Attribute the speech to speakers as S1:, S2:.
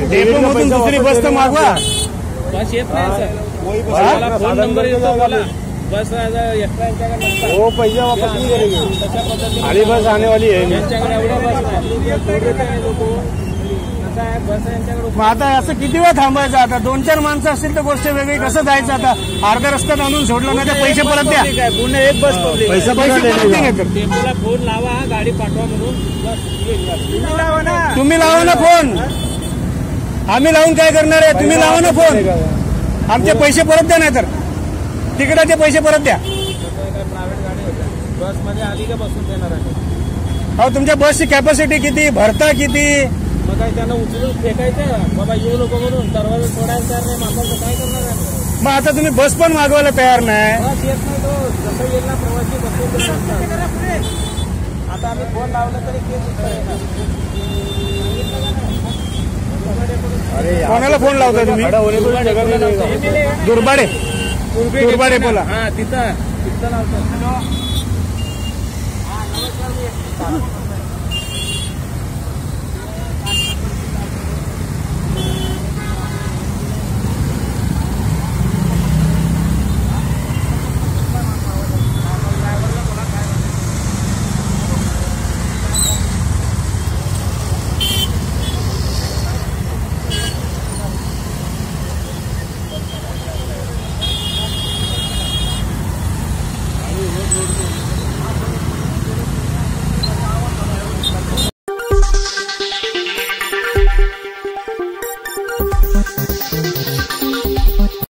S1: Depot मधून दुसरी बस तर मागवा।
S2: बस येत नाही सर, फोन नंबर येतो बोला, बस एक्स्ट्रा
S1: वो पैसा वापस नहीं करेंगे। खाली बस आने वाली है। मग आता असं किती वेळ थांबायचं? आता 2-4 माणसं असतील तर गोष्ट वेगळी, कसं जायचं? आता अर्ध्या रस्त्यात आणून सोडलं नाही तर पैसे परत द्या।
S2: पुन्हा एक बस
S1: पैसे परत नाही घेत।
S2: टेम्पोला फोन लावा, गाडी पाठवा म्हणून।
S1: तुम्ही लावा ना फोन, आम्ही लावून काय करणार आहे? तुम्ही लावा ना फोन, आमचे पैसे परत द्या, नाही तर तिकिटाचे पैसे परत द्या।
S2: प्रायव्हेट गाडी होत्या, बस मध्ये आधी का बसून देणार आहे?
S1: अहो तुमच्या बसची कॅपॅसिटी किती, भरता किती?
S2: मग काय त्यांना उचलून फेकायचं बाबा, येऊ नको म्हणून दरवाजा सोडायला तयार नाही, माणसाचं काय करणार आहे?
S1: मग आता तुम्ही बस पण मागवायला तयार नाही।
S2: बस येत नाही, तो जसं येईल ना प्रवासी बसून आता आम्ही फोन लावला तरी केस
S1: कोणाला फोन लावता तुम्ही? दुर्बाडे बोला।
S2: हा तिथं लावतो।